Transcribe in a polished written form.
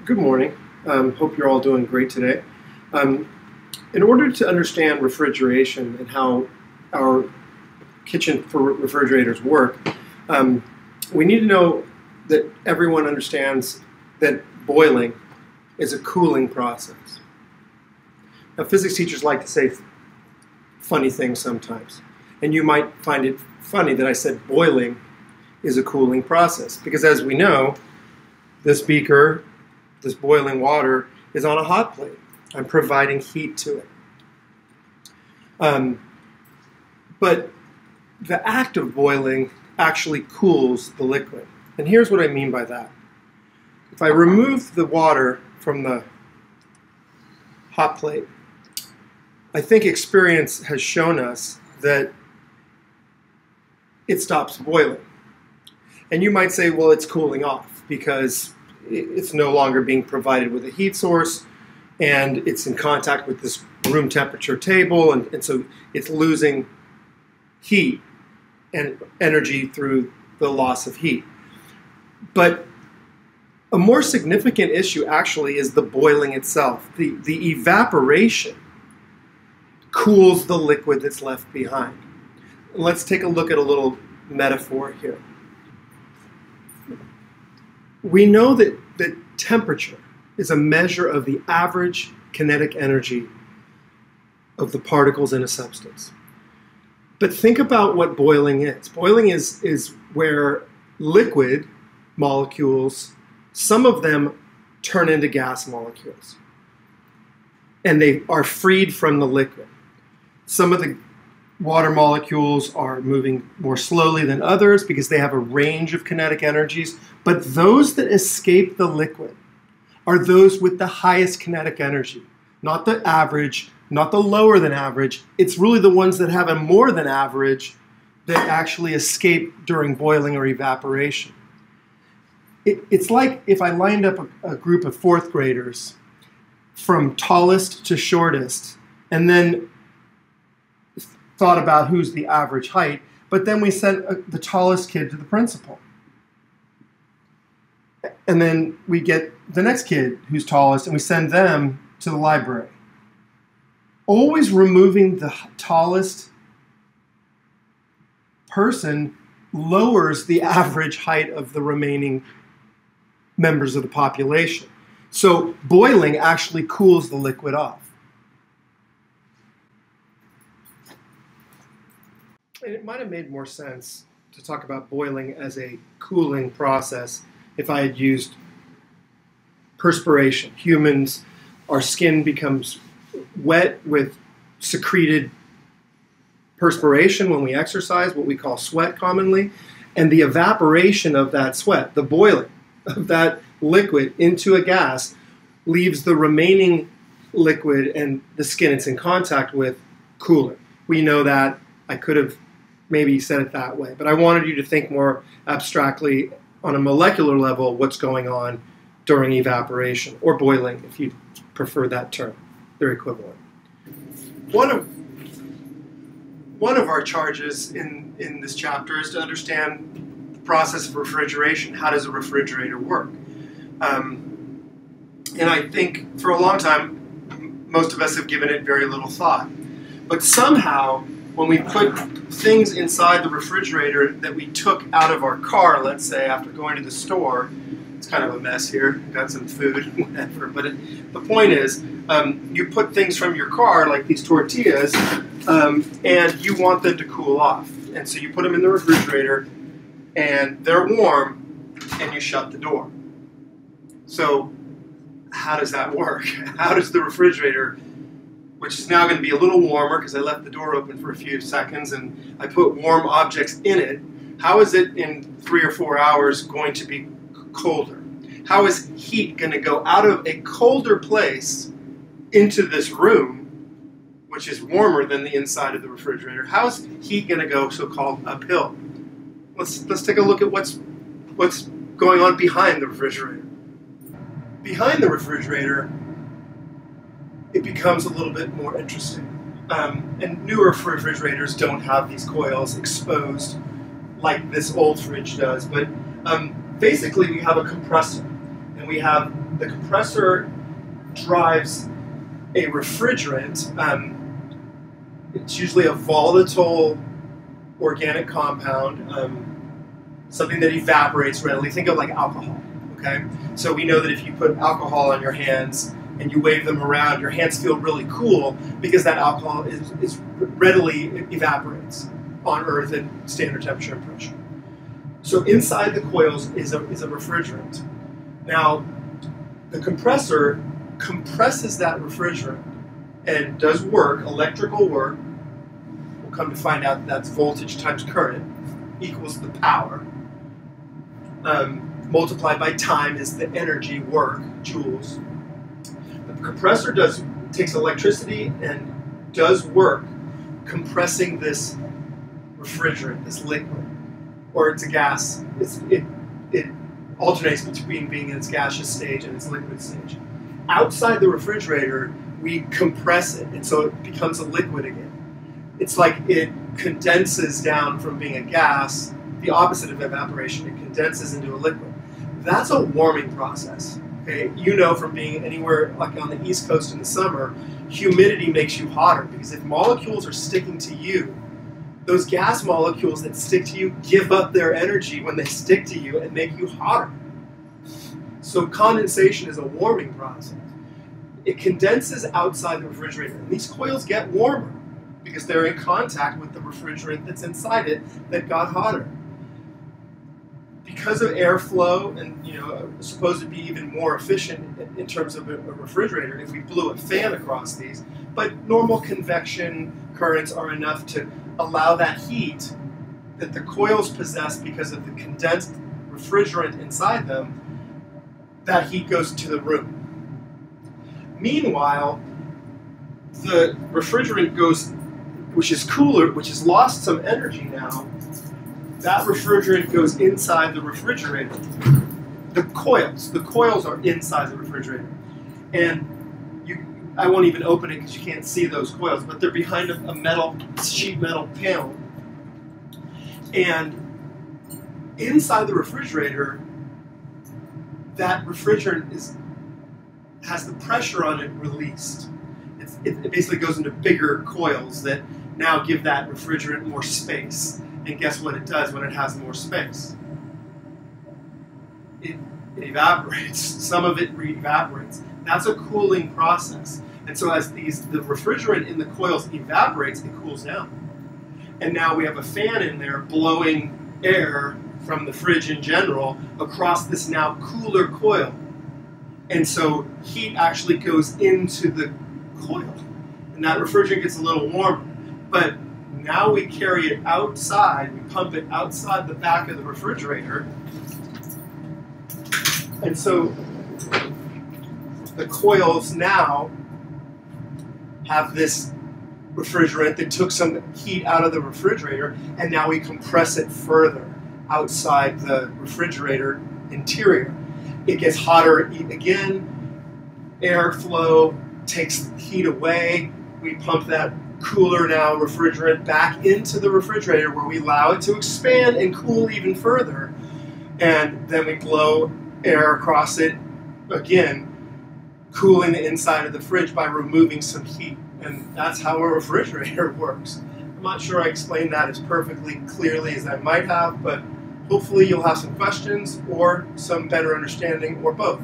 Good morning. Hope you're all doing great today. Um, in order to understand refrigeration and how our kitchen for refrigerators work, um, we need to know that everyone understands that boiling is a cooling process. Now, physics teachers like to say funny things sometimes, and you might find it funny that I said boiling is a cooling process, because as we know, this beaker, this boiling water, is on a hot plate. I'm providing heat to it. But the act of boiling actually cools the liquid. And here's what I mean by that. If I remove the water from the hot plate, I think experience has shown us that it stops boiling. And you might say, well, it's cooling off because it's no longer being provided with a heat source and it's in contact with this room temperature table, and so it's losing heat and energy through the loss of heat. But a more significant issue actually is the boiling itself. The evaporation cools the liquid that's left behind. Let's take a look at a little metaphor here. We know that temperature is a measure of the average kinetic energy of the particles in a substance. But think about what boiling is. Boiling is where liquid molecules, some of them turn into gas molecules, and they are freed from the liquid. Some of the water molecules are moving more slowly than others because they have a range of kinetic energies, but those that escape the liquid are those with the highest kinetic energy, not the average, not the lower than average. It's really the ones that have a more than average that actually escape during boiling or evaporation. It's like if I lined up a group of fourth graders from tallest to shortest and then thought about who's the average height, but then we sent the tallest kid to the principal. And then we get the next kid who's tallest and we send them to the library. Always removing the tallest person lowers the average height of the remaining members of the population. So boiling actually cools the liquid off. And it might have made more sense to talk about boiling as a cooling process if I had used perspiration. Humans, our skin becomes wet with secreted perspiration when we exercise, what we call sweat commonly, and the evaporation of that sweat, the boiling of that liquid into a gas, leaves the remaining liquid and the skin it's in contact with cooler. We know that. I could have maybe said it that way, but I wanted you to think more abstractly on a molecular level what's going on during evaporation, or boiling if you prefer that term. They're equivalent. One of our charges in this chapter is to understand the process of refrigeration. How does a refrigerator work? And I think for a long time, most of us have given it very little thought. But somehow, when we put things inside the refrigerator that we took out of our car, let's say, after going to the store, it's kind of a mess here, got some food, whatever, but the point is, you put things from your car, like these tortillas, and you want them to cool off. And so you put them in the refrigerator, and they're warm, and you shut the door. So how does that work? How does the refrigerator, which is now going to be a little warmer because I left the door open for a few seconds and I put warm objects in it, how is it in 3 or 4 hours going to be colder? How is heat going to go out of a colder place into this room, which is warmer than the inside of the refrigerator? How is heat going to go so-called uphill? Let's take a look at what's going on behind the refrigerator. Behind the refrigerator, it becomes a little bit more interesting. And newer refrigerators don't have these coils exposed like this old fridge does, but basically we have a compressor, and we have the compressor drives a refrigerant. It's usually a volatile organic compound, something that evaporates readily. Think of like alcohol, okay? So we know that if you put alcohol on your hands and you wave them around, your hands feel really cool because that alcohol is readily evaporates on Earth at standard temperature and pressure. So inside the coils is a refrigerant. Now, the compressor compresses that refrigerant and does work, electrical work. We'll come to find out that that's voltage times current equals the power. Multiplied by time is the energy, work, joules. The compressor takes electricity and does work compressing this refrigerant, this liquid, or it's a gas. It alternates between being in its gaseous stage and its liquid stage. Outside the refrigerator, we compress it, and so it becomes a liquid again. It's like it condenses down from being a gas, the opposite of evaporation. It condenses into a liquid. That's a warming process. Okay, you know from being anywhere like on the East Coast in the summer, humidity makes you hotter because if molecules are sticking to you, those gas molecules that stick to you give up their energy when they stick to you and make you hotter. So condensation is a warming process. It condenses outside the refrigerator, and these coils get warmer because they're in contact with the refrigerant that's inside it that got hotter. Because of airflow, and supposed to be even more efficient in terms of a refrigerator if we blew a fan across these, but normal convection currents are enough to allow that heat that the coils possess because of the condensed refrigerant inside them, that heat goes to the room. Meanwhile, the refrigerant goes, which is cooler, which has lost some energy now, that refrigerant goes inside the refrigerator. The coils are inside the refrigerator. And I won't even open it because you can't see those coils, but they're behind a sheet metal panel. And inside the refrigerator, that refrigerant has the pressure on it released. It basically goes into bigger coils that now give that refrigerant more space. And guess what it does when it has more space? It evaporates. Some of it re-evaporates. That's a cooling process. And so as the refrigerant in the coils evaporates, it cools down. And now we have a fan in there blowing air from the fridge in general across this now cooler coil. And so heat actually goes into the coil. And that refrigerant gets a little warmer. But now we carry it outside, we pump it outside the back of the refrigerator. And so the coils now have this refrigerant that took some heat out of the refrigerator, and now we compress it further outside the refrigerator interior. It gets hotter again, airflow takes heat away, we pump that cooler now refrigerant back into the refrigerator where we allow it to expand and cool even further, and then we blow air across it again, cooling the inside of the fridge by removing some heat. And that's how a refrigerator works. I'm not sure I explained that as perfectly clearly as I might have, but hopefully you'll have some questions or some better understanding, or both.